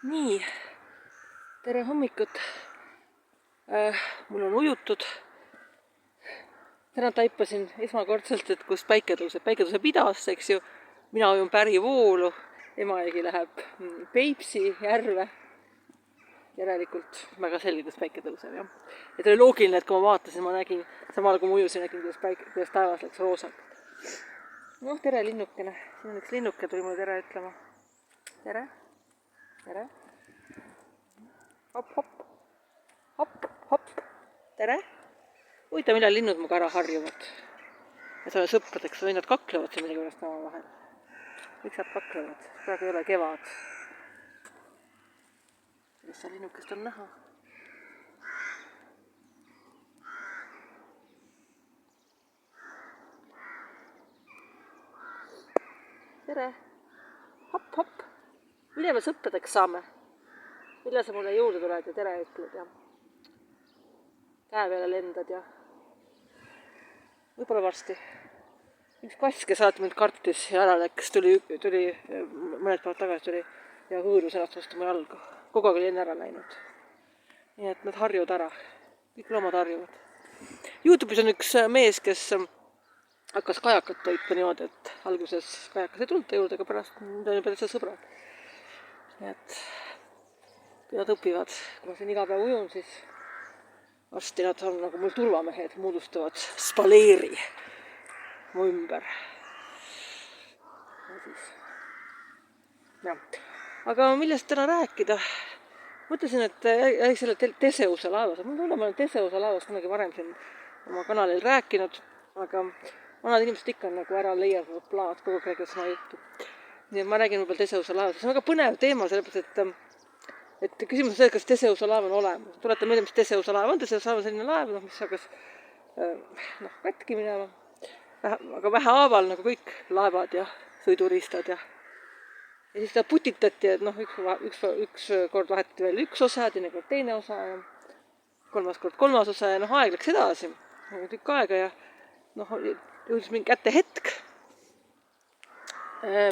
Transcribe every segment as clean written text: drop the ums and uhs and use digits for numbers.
Nii, tere hommikut. Mul on ujutud. Täna taipasin esmakordselt, et kus päike tõuseb idasse, eks ju. Mina ujun pärivoolu, emaegi läheb Peipsi järve. Järelikult väga selge, kus päike tõuseb, jah. Et oli loogiline, et kui ma vaatasin, ma nägin, samal kui ma ujusin, nägin, kuidas taevas läks roosaks. Noh, tere linnukene. Siin on üks linnuke, tuli mulle tere ütlema. Tere. Tere. Hopp, hopp. Hopp, hopp. Tere. Huvitav, millal linnud muga ära harjuvad. Ja saame sõpradeks, või nad kaklevad siin millegipärast oma vahel. Miks nad kaklevad? Praegu ei ole kevad. Kuidas seal linnukest on näha? Tere. Hopp, hopp. Mille me sõpradeks saame? Millal sa mulle juurde tuled ja tere ütled ja käe peale lendad ja võib-olla varsti. Üks kass, kes alati mind kartis ja ära läks, tuli mõned päevad tagasi tuli ja hõõrus ennast vastu mu jalga. Kogu aeg oli enne ära läinud. Nii et nad harjuvad ära. Kõik loomad harjuvad. YouTube'is on üks mees, kes hakkas kajakat toitma niimoodi, et alguses kajakas ei tulnud ta juurde, aga pärast on pärast sõbrad. Nii et kui nad õpivad, kui ma siin iga päev ujun, siis varsti nad on nagu mul turvamehed, moodustavad spaleeri mu ümber. Ja. Aga millest täna rääkida? Mõtlesin, et selle Teseuse laevas. Mul tunne, ma olen Teseuse laevas kunagi varem siin oma kanalil rääkinud, aga vanad inimesed ikka on nagu ära leiavad plaad, kogu aeg räägivad sama juttu. Nii et ma räägin võib-olla Teseuse laevas. See on väga põnev teema, sellepärast, et küsimus on see, kas Teseuse laev on olemas. Tuletan meelde, mis Teseuse laev on. Teseuse laev on selline laev, mis hakkas katki minema. Aga vähehaaval nagu kõik laevad ja sõiduriistad ja siis ta putitati, et üks kord vahetati veel üks osa, teine kord teine osa ja kolmas kord kolmas osa ja aeg läks edasi. Tükk aega ja jõudis mingi kätte hetk,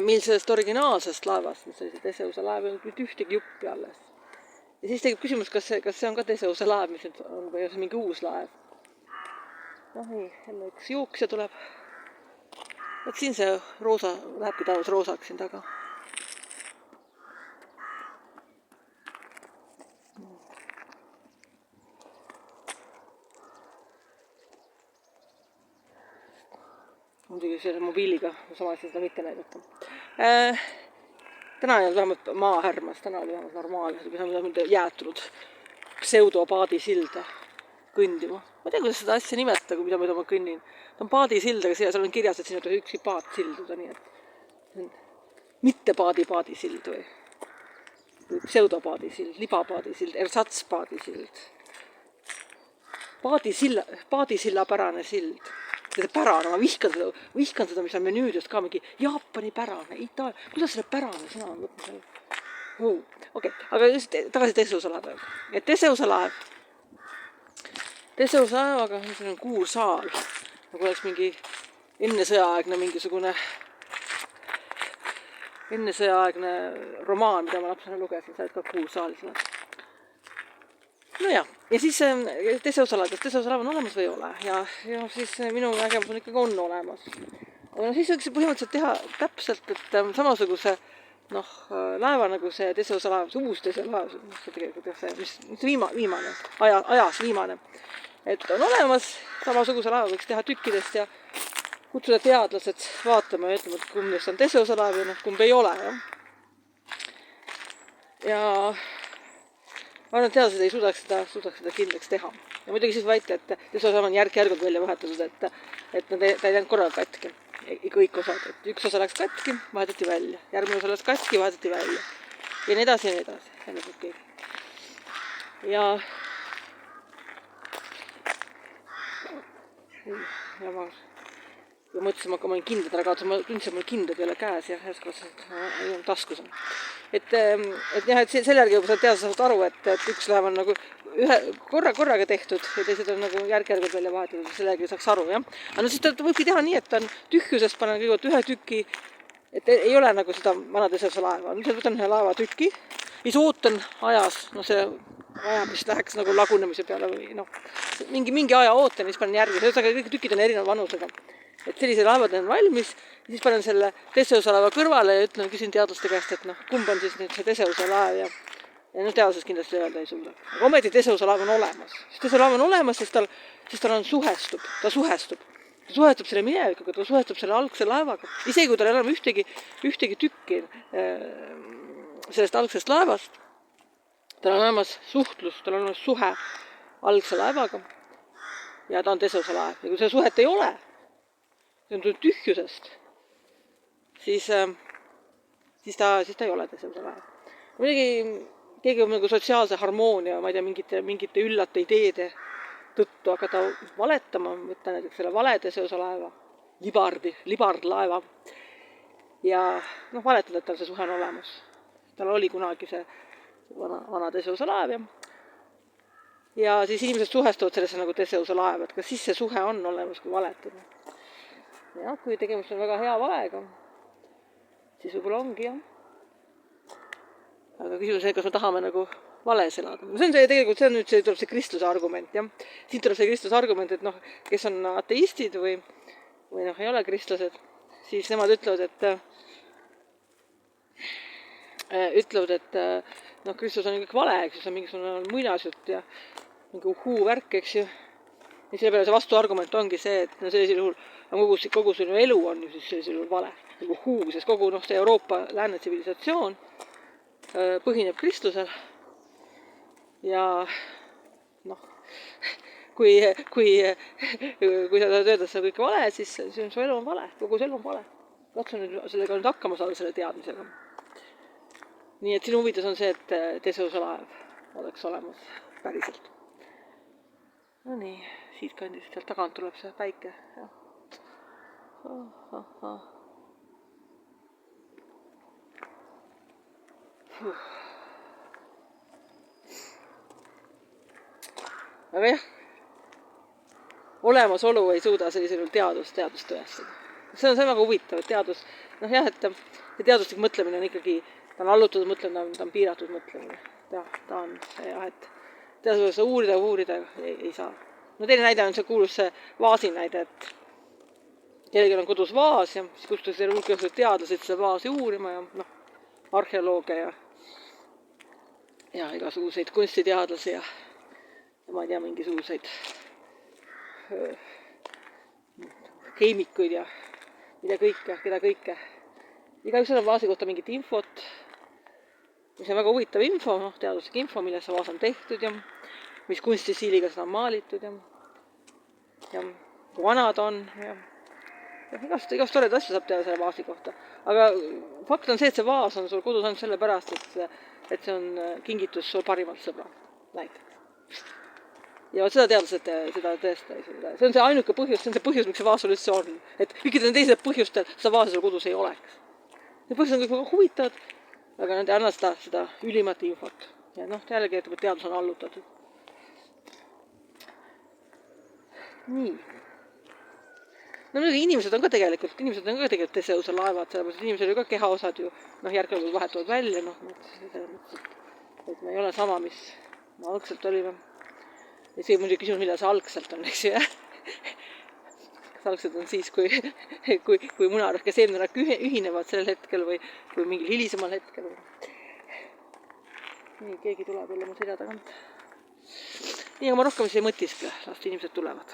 mil sellest originaalsest laevast, mis oli see Teseuse laev, ei olnud mitte ühtegi juppi alles. Ja siis tegib küsimus, kas see on ka Teseuse laev, mis on või see mingi uus laev. Nii, jälle üks jooksja tuleb. Et siin see roosa lähebki taevas roosaks siin taga. Muidugi selle mobiiliga, samas seda mitte näidata. Täna ei olnud vähemalt maahärmas, täna oli vähemalt normaalne, see on jäätunud pseudopaadisilda kõndima. Ma tea, kuidas seda asja nimeta, kui mida ma kõnnin. Ta on paadisilda, aga seal on kirjas, et siin on ükski paad silduda, nii et mitte paadisild või pseudopaadisild, libapaadisild, ersatspaadisild. Paadisilla pärane sild. See pärane, ma vihkan seda, mis on menüüdes ka mingi Jaapani pärane, Itaalia. Kuidas selle pärane sõna on võtnud seal? Okei, aga tagasi Teseuse laev. Et Teseuse laevaga on kuur saal. Nagu oleks mingi ennesõjaaegne romaan, mida ma lapsena lugesin, sa oled ka kuur saal seal. Ja siis Teseuse laev on olemas või ei ole. Ja siis minu nägemus on ikkagi on olemas. Aga siis võiks põhimõtteliselt teha täpselt, et samasuguse laeva nagu see Teseuse laev, see uus Teseuse laev, see tegelikult mis viimane, ajas viimane. Et on olemas, samasuguse laeva võiks teha tükkidest ja kutsuda teadlased vaatama ja ütlema, et kumb neist on Teseuse laev ja kumb ei ole. Ja ma arvan, et teadlased ei suudaks seda kindlaks teha. Ja muidugi siis väita, et Teseuse laev on järk-järgult välja vahetatud, et nad ei jäänud korral katki. Kõik osad, et üks osa läks katki, vahetati välja. Järgmine osa läks katki, vahetati välja. Ja nii edasi ja nii edasi. Ja ma mõtlesin, ma olin kindlad ära kaotasin, ma tundsin, et mul kindlad ei ole käes ja ei olnud taskus. Et selle järgi juba teadlased saavad aru, et üks laev on nagu ühe korraga tehtud ja teised on nagu järk-järgult välja vahetatud, selle järgi saaks aru, jah. Aga siis ta võibki teha nii, et ta on tühjusest panen kõigepealt ühe tüki, et ei ole nagu seda vana Teseuse laeva. Nüüd võtan ühe laeva tüki, siis ootan ajas, no see aja, mis läheks nagu lagunemise peale või noh, mingi aja ootan ja siis panen järgi, ühesõnaga kõik tükid on erineva vanusega. Et sellised laevad on valmis, siis panen selle Theseuse laeva kõrvale ja küsin teadlaste käest, et noh, kumb on siis nüüd see Theseuse laev ja no teadlased kindlasti öelda ei suuda. Aga ometi Theseuse laev on olemas. Theseuse laev on olemas, sest tal on suhestub, ta suhestub selle minevikuga, ta suhestub selle algse laevaga. Isegi kui tal ei ole ühtegi tükki sellest algsest laevast, tal on olemas suhtlus, tal on olemas suhe algse laevaga ja ta on Theseuse laev. Ja kui see suhet ei ole, see on tulnud tühjusest, siis ta ei ole Theseuse laev. Muidugi keegi on nagu sotsiaalse harmoonia, ma ei tea, mingite üllate ideede tõttu hakata valetama, võtta näiteks selle vale Theseuse laeva, libardlaeva ja noh, valetada, et tal see suhe on olemas. Tal oli kunagi see vana Theseuse laev ja siis inimesed suhestuvad sellesse nagu Theseuse laev, et kas siis see suhe on olemas, kui valetada. Ja kui tegemist on väga hea valega, siis võib-olla ongi jah. Aga küsimus on, kas me tahame nagu vales elada. See on tuleb see kristluse argument, jah. Siin tuleb see kristluse argument, et noh, kes on ateistid või noh, ei ole kristlased, siis nemad ütlevad, et noh, kristlus on kõik vale, eks ju, see on mingisugune muinasjutt ja mingi uhuu-värk, eks ju. Ja selle peale see vastuargument ongi see, et no sellisel juhul kogu selline elu on ju siis sellisel juhul vale. Nagu uhuu, sest kogu noh, see Euroopa lääne tsivilisatsioon põhineb kristlusel ja noh, kui sa tahad öelda, et see on kõik vale, siis su elu on vale, kogu see elu on vale. Katsu nüüd sellega nüüd hakkama saada selle teadmisega. Nii et sinu huvides on see, et Theseuse laev oleks olemas päriselt. No nii, siit kandist sealt tagant tuleb see päike. Aga jah, olemasolu ei suuda sellisel teadust tõestada. See on väga huvitav, et teadus, noh jah, et teaduslik mõtlemine on ikkagi, ta on allutatud mõtlemine, ta on piiratud mõtlemine. Ta on jah, et teadus uurida ei saa. No teine näide on see kuulus see vaasi näide, et kellelgi on kodus vaas ja siis kutsutakse hulk teadlased seda vaasi uurima ja noh, arheolooge ja igasuguseid kunstiteadlasi ja ma ei tea, mingisuguseid keemikuid ja keda kõike. Igaüks on vaasi kohta mingit infot, mis on väga huvitav info, noh, teaduslik info, milles see vaas on tehtud ja mis kunstisiiliga seda on maalitud ja kui vanad on ja igast toredaid asju saab teha selle vaasi kohta. Aga fakt on see, et see vaas on sul kodus ainult selle pärast, et see on kingitus sul parimalt sõbralt, näiteks. Ja seda teadlased seda tõesta ei suuda. See on see ainuke põhjus, see on see põhjus, miks see vaas sul üldse on. Et kõikidel teised põhjustel seda vaasi sul kodus ei oleks. Need põhjused on kõik väga huvitavad, aga nad ei anna seda ülimat infot. Ja noh, jällegi ütleb, et teadus on allutatud. Nii. No muidugi inimesed on ka tegelikult Theseuse laevad, sellepärast, et inimesel ju ka kehaosad ju järk-järgult vahetuvad välja, et me ei ole sama, mis me algselt olime. Ja see muidugi küsimus, millal see algselt on, eks ju, kas algselt on siis, kui munarahk ja seemnerahk ühinevad sellel hetkel või mingil hilisemal hetkel. Nii, keegi tuleb jälle mu selja tagant. Nii, aga ma rohkem ei mõtiskle, las inimesed tulevad.